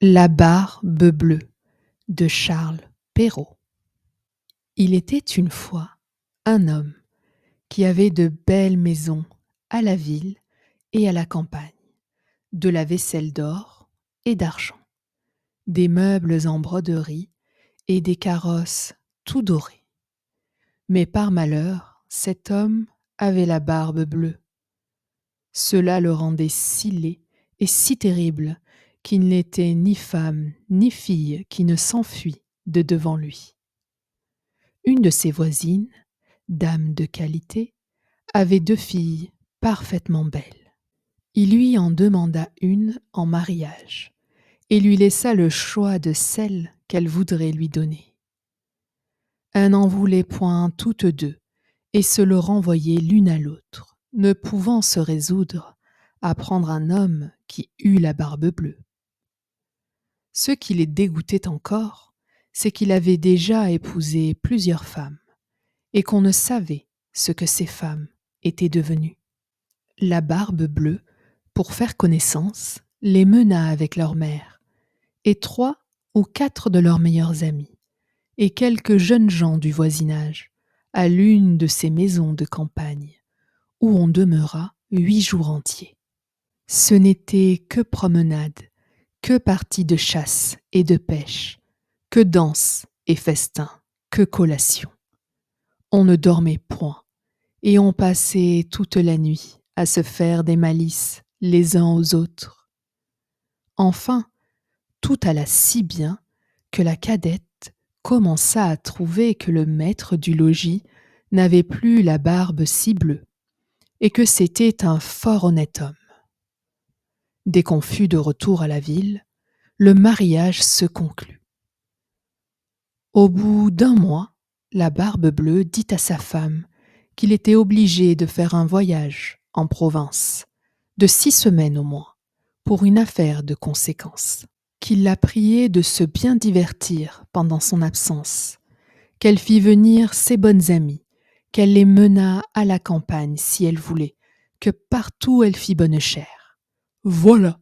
La barbe bleue de Charles Perrault. Il était une fois un homme qui avait de belles maisons à la ville et à la campagne, de la vaisselle d'or et d'argent, des meubles en broderie et des carrosses tout dorés. Mais par malheur, cet homme avait la barbe bleue. Cela le rendait si laid et si terrible qu'il n'était ni femme ni fille qui ne s'enfuit de devant lui. Une de ses voisines, dame de qualité, avait 2 filles parfaitement belles. Il lui en demanda une en mariage et lui laissa le choix de celle qu'elle voudrait lui donner. Elle n'en voulait point toutes 2 et se le renvoyait l'une à l'autre, ne pouvant se résoudre à prendre un homme qui eût la barbe bleue. Ce qui les dégoûtait encore, c'est qu'il avait déjà épousé plusieurs femmes et qu'on ne savait ce que ces femmes étaient devenues. La barbe bleue, pour faire connaissance, les mena avec leur mère et 3 ou 4 de leurs meilleurs amis et quelques jeunes gens du voisinage à l'une de ces maisons de campagne où on demeura 8 jours entiers. Ce n'était que promenades, que parties de chasse et de pêche, que danses et festins, que collations. On ne dormait point, et on passait toute la nuit à se faire des malices les uns aux autres. Enfin, tout alla si bien que la cadette commença à trouver que le maître du logis n'avait plus la barbe si bleue, et que c'était un fort honnête homme. Dès qu'on fut de retour à la ville, le mariage se conclut. Au bout d'1 mois, la barbe bleue dit à sa femme qu'il était obligé de faire un voyage en province, de 6 semaines au moins, pour une affaire de conséquence, qu'il la priait de se bien divertir pendant son absence, qu'elle fit venir ses bonnes amies, qu'elle les menât à la campagne si elle voulait, que partout elle fit bonne chère. « Voilà,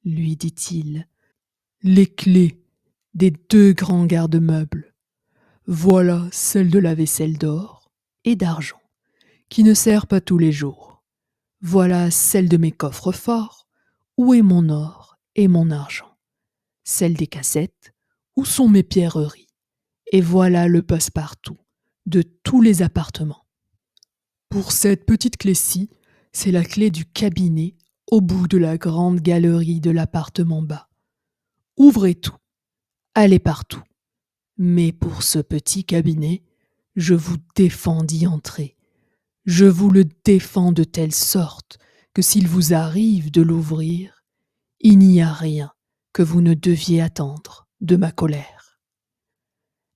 lui dit-il, les clés des 2 grands garde-meubles. Voilà celle de la vaisselle d'or et d'argent, qui ne sert pas tous les jours. Voilà celle de mes coffres forts, où est mon or et mon argent. Celle des cassettes, où sont mes pierreries. Et voilà le passe-partout de tous les appartements. Pour cette petite clé-ci, c'est la clé du cabinet au bout de la grande galerie de l'appartement bas. Ouvrez tout, allez partout. Mais pour ce petit cabinet, je vous défends d'y entrer. Je vous le défends de telle sorte que s'il vous arrive de l'ouvrir, il n'y a rien que vous ne deviez attendre de ma colère. »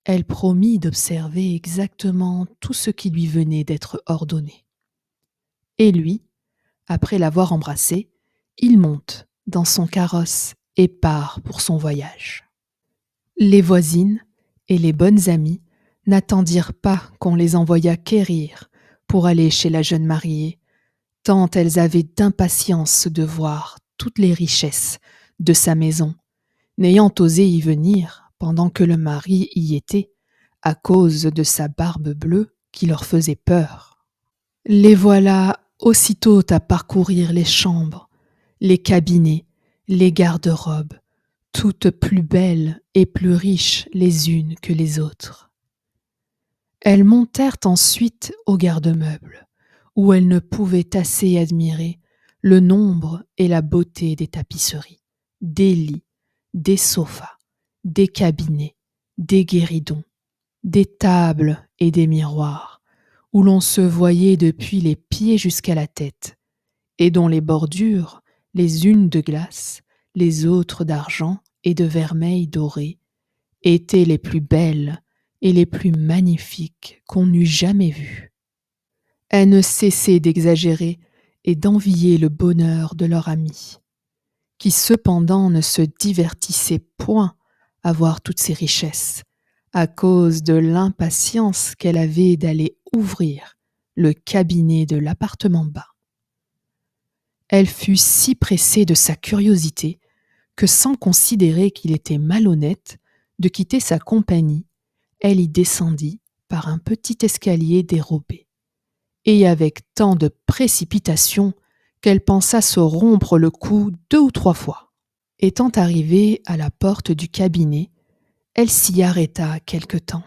Elle promit d'observer exactement tout ce qui lui venait d'être ordonné. Et lui, après l'avoir embrassée, il monte dans son carrosse et part pour son voyage. Les voisines et les bonnes amies n'attendirent pas qu'on les envoyât quérir pour aller chez la jeune mariée, tant elles avaient d'impatience de voir toutes les richesses de sa maison, n'ayant osé y venir pendant que le mari y était, à cause de sa barbe bleue qui leur faisait peur. Les voilà aussitôt à parcourir les chambres, les cabinets, les garde-robes, toutes plus belles et plus riches les unes que les autres. Elles montèrent ensuite au garde-meubles, où elles ne pouvaient assez admirer le nombre et la beauté des tapisseries, des lits, des sofas, des cabinets, des guéridons, des tables et des miroirs, où l'on se voyait depuis les pieds jusqu'à la tête, et dont les bordures, les unes de glace, les autres d'argent et de vermeil doré, étaient les plus belles et les plus magnifiques qu'on eût jamais vues. Elles ne cessaient d'exagérer et d'envier le bonheur de leur amie, qui cependant ne se divertissait point à voir toutes ces richesses, à cause de l'impatience qu'elle avait d'aller ouvrir le cabinet de l'appartement bas. Elle fut si pressée de sa curiosité que sans considérer qu'il était malhonnête de quitter sa compagnie, elle y descendit par un petit escalier dérobé, et avec tant de précipitation qu'elle pensa se rompre le cou 2 ou 3 fois. Étant arrivée à la porte du cabinet, elle s'y arrêta quelque temps,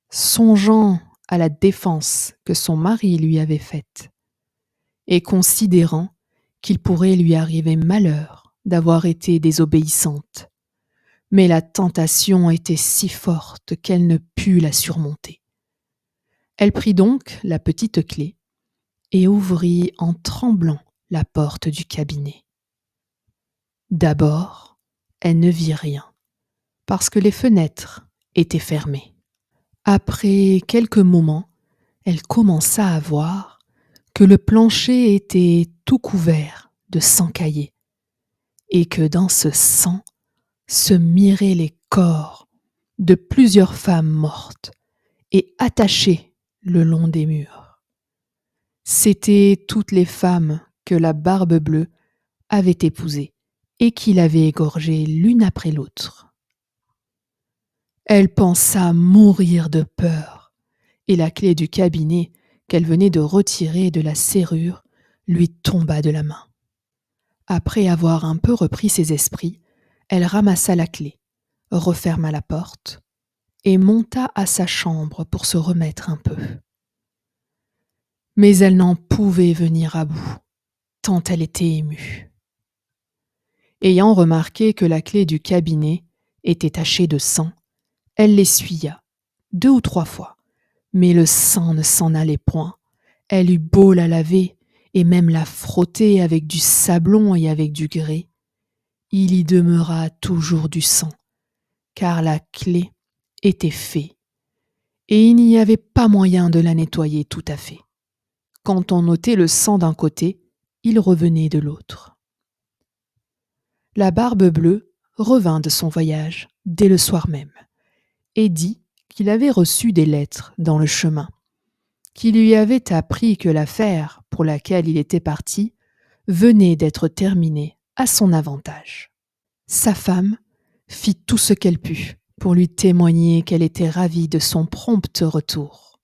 songeant à la défense que son mari lui avait faite, et considérant qu'il pourrait lui arriver malheur d'avoir été désobéissante. Mais la tentation était si forte qu'elle ne put la surmonter. Elle prit donc la petite clé et ouvrit en tremblant la porte du cabinet. D'abord, elle ne vit rien, parce que les fenêtres étaient fermées. Après quelques moments, elle commença à voir que le plancher était tout couvert de sang caillé, et que dans ce sang se miraient les corps de plusieurs femmes mortes et attachées le long des murs. C'étaient toutes les femmes que la Barbe-Bleue avait épousées et qu'il avait égorgées l'une après l'autre. Elle pensa mourir de peur, et la clé du cabinet qu'elle venait de retirer de la serrure lui tomba de la main. Après avoir un peu repris ses esprits, elle ramassa la clé, referma la porte et monta à sa chambre pour se remettre un peu. Mais elle n'en pouvait venir à bout, tant elle était émue. Ayant remarqué que la clé du cabinet était tachée de sang, elle l'essuya 2 ou 3 fois, mais le sang ne s'en allait point. Elle eut beau la laver et même la frotter avec du sablon et avec du grès, il y demeura toujours du sang, car la clé était faite, et il n'y avait pas moyen de la nettoyer tout à fait. Quand on ôtait le sang d'un côté, il revenait de l'autre. La Barbe-Bleue revint de son voyage dès le soir même, et dit qu'il avait reçu des lettres dans le chemin, qui lui avaient appris que l'affaire pour laquelle il était parti venait d'être terminée à son avantage. Sa femme fit tout ce qu'elle put pour lui témoigner qu'elle était ravie de son prompt retour.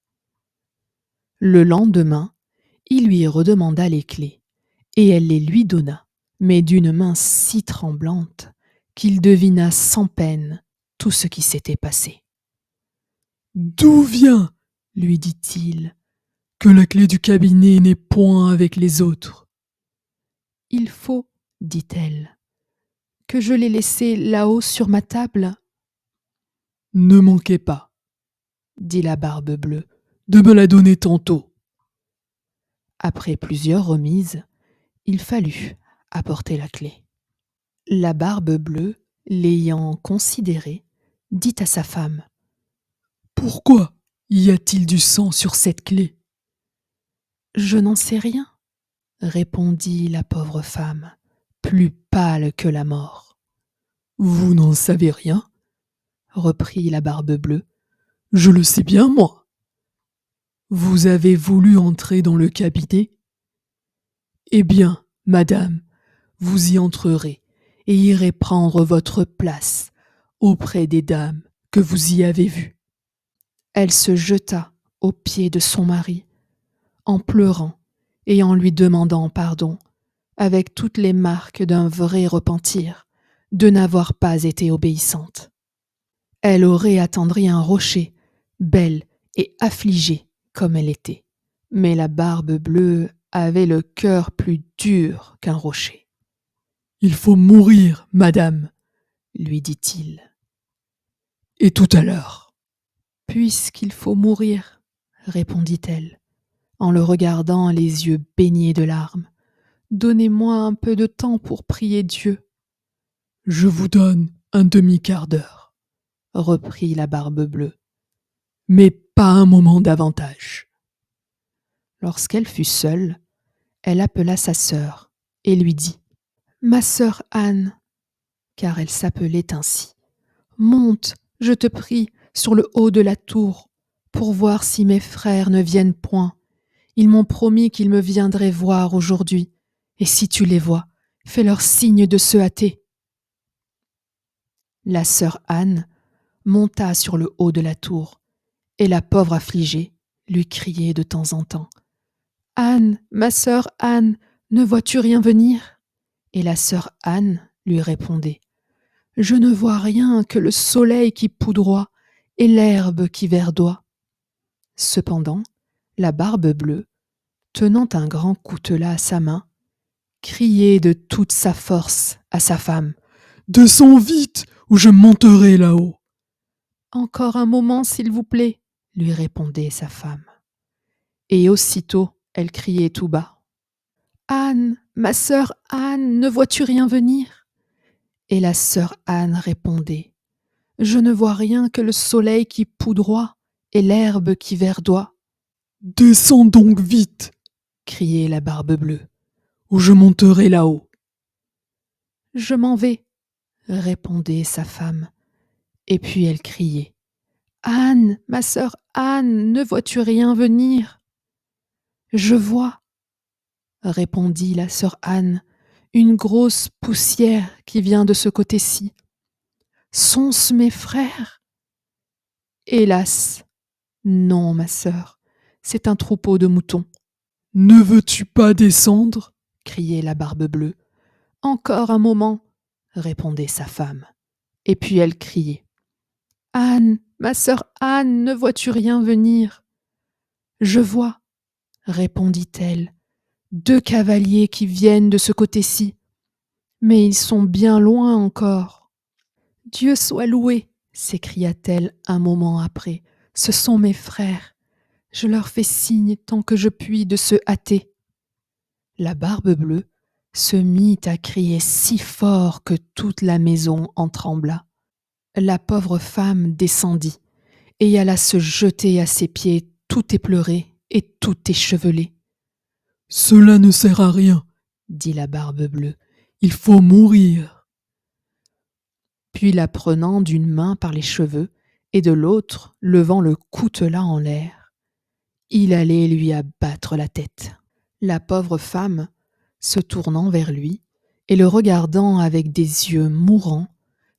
Le lendemain, il lui redemanda les clés, et elle les lui donna, mais d'une main si tremblante qu'il devina sans peine tout ce qui s'était passé. « D'où vient, lui dit-il, que la clé du cabinet n'est point avec les autres ? » « Il faut, dit-elle, que je l'ai laissée là-haut sur ma table. »« Ne manquez pas, dit la Barbe-Bleue, de me la donner tantôt. » Après plusieurs remises, il fallut apporter la clé. La Barbe-Bleue, l'ayant considérée, dit à sa femme : « Pourquoi y a-t-il du sang sur cette clé ? » « Je n'en sais rien, répondit la pauvre femme, plus pâle que la mort. « Vous n'en savez rien ? Reprit la Barbe-Bleue. Je le sais bien, moi. Vous avez voulu entrer dans le cabinet ? Eh bien, madame, vous y entrerez et irez prendre votre place auprès des dames que vous y avez vues. » Elle se jeta aux pieds de son mari, en pleurant et en lui demandant pardon, avec toutes les marques d'un vrai repentir, de n'avoir pas été obéissante. Elle aurait attendri un rocher, belle et affligée comme elle était, mais la Barbe-Bleue avait le cœur plus dur qu'un rocher. « Il faut mourir, madame, lui dit-il. Et tout à l'heure. »« Puisqu'il faut mourir, répondit-elle, en le regardant les yeux baignés de larmes, donnez-moi un peu de temps pour prier Dieu. »« Je vous donne un demi-quart d'heure, reprit la Barbe-Bleue, mais pas un moment davantage. » Lorsqu'elle fut seule, elle appela sa sœur et lui dit : « Ma sœur Anne, car elle s'appelait ainsi, monte, je te prie, sur le haut de la tour, pour voir si mes frères ne viennent point. Ils m'ont promis qu'ils me viendraient voir aujourd'hui, et si tu les vois, fais-leur signe de se hâter. » La sœur Anne monta sur le haut de la tour, et la pauvre affligée lui criait de temps en temps. « Anne, ma sœur Anne, ne vois-tu rien venir ?» Et la sœur Anne lui répondait. « Je ne vois rien que le soleil qui poudroie et l'herbe qui verdoie. » Cependant, la Barbe-Bleue, tenant un grand coutelas à sa main, criait de toute sa force à sa femme. « Descends vite, ou je monterai là-haut. » « Encore un moment, s'il vous plaît, » lui répondait sa femme. Et aussitôt, elle criait tout bas. « Anne, ma sœur Anne, ne vois-tu rien venir ?» Et la sœur Anne répondait. « Je ne vois rien que le soleil qui poudroie et l'herbe qui verdoie. »« Descends donc vite, » criait la Barbe-Bleue, « ou je monterai là-haut. »« Je m'en vais, » répondait sa femme. Et puis elle criait. « Anne, ma sœur Anne, ne vois-tu rien venir ?»« Je vois, » répondit la sœur Anne, « une grosse poussière qui vient de ce côté-ci. Sont-ce mes frères ?» « Hélas, non, ma sœur, c'est un troupeau de moutons. »« Ne veux-tu pas descendre ?» criait la Barbe-Bleue. « Encore un moment, » répondait sa femme. Et puis elle criait. « Anne, ma sœur Anne, ne vois-tu rien venir ?»« Je vois, » répondit-elle, « 2 cavaliers qui viennent de ce côté-ci, mais ils sont bien loin encore. »« Dieu soit loué !» s'écria-t-elle un moment après. « Ce sont mes frères. Je leur fais signe tant que je puis de se hâter. » La Barbe-Bleue se mit à crier si fort que toute la maison en trembla. La pauvre femme descendit et alla se jeter à ses pieds tout éplorée et tout échevelée. « Cela ne sert à rien, » dit la Barbe-Bleue, « il faut mourir. » Puis la prenant d'une main par les cheveux et de l'autre levant le coutelas en l'air, il allait lui abattre la tête. La pauvre femme, se tournant vers lui et le regardant avec des yeux mourants,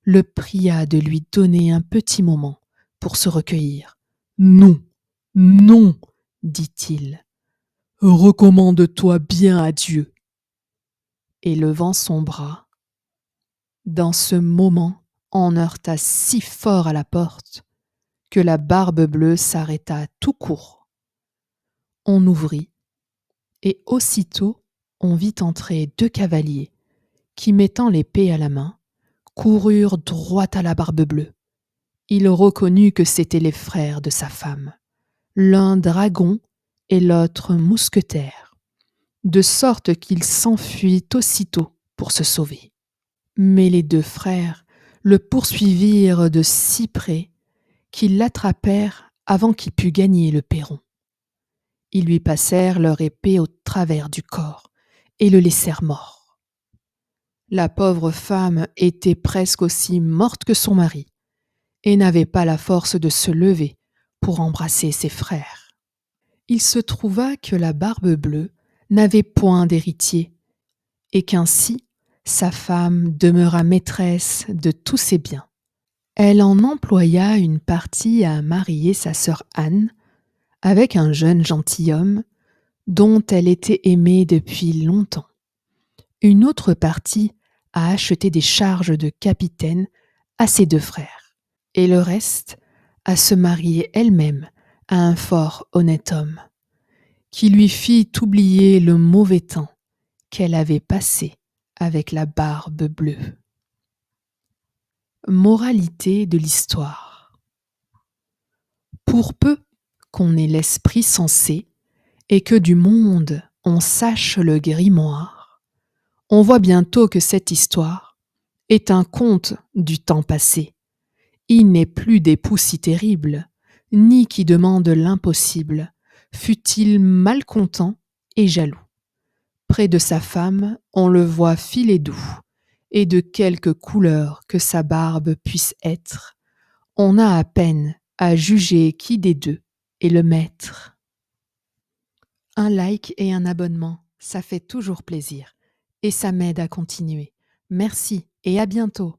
le pria de lui donner un petit moment pour se recueillir. « Non, non, dit-il, recommande-toi bien à Dieu. » Et levant son bras, dans ce moment, on heurta si fort à la porte que la Barbe-Bleue s'arrêta tout court. On ouvrit, et aussitôt on vit entrer 2 cavaliers qui, mettant l'épée à la main, coururent droit à la Barbe-Bleue. Il reconnut que c'étaient les frères de sa femme, l'un dragon et l'autre mousquetaire, de sorte qu'il s'enfuit aussitôt pour se sauver. Mais les 2 frères le poursuivirent de si près qu'ils l'attrapèrent avant qu'il pût gagner le perron. Ils lui passèrent leur épée au travers du corps et le laissèrent mort. La pauvre femme était presque aussi morte que son mari et n'avait pas la force de se lever pour embrasser ses frères. Il se trouva que la Barbe-Bleue n'avait point d'héritier et qu'ainsi sa femme demeura maîtresse de tous ses biens. Elle en employa une partie à marier sa sœur Anne avec un jeune gentilhomme dont elle était aimée depuis longtemps. Une autre partie à acheter des charges de capitaine à ses 2 frères, et le reste à se marier elle-même à un fort honnête homme, qui lui fit oublier le mauvais temps qu'elle avait passé avec la Barbe-Bleue. Moralité de l'histoire. Pour peu qu'on ait l'esprit sensé et que du monde on sache le grimoire, on voit bientôt que cette histoire est un conte du temps passé. Il n'est plus d'époux si terrible, ni qui demande l'impossible, fût-il malcontent et jaloux. Près de sa femme, on le voit filer doux, et de quelque couleur que sa barbe puisse être, on a à peine à juger qui des 2 est le maître. Un like et un abonnement, ça fait toujours plaisir, et ça m'aide à continuer. Merci et à bientôt.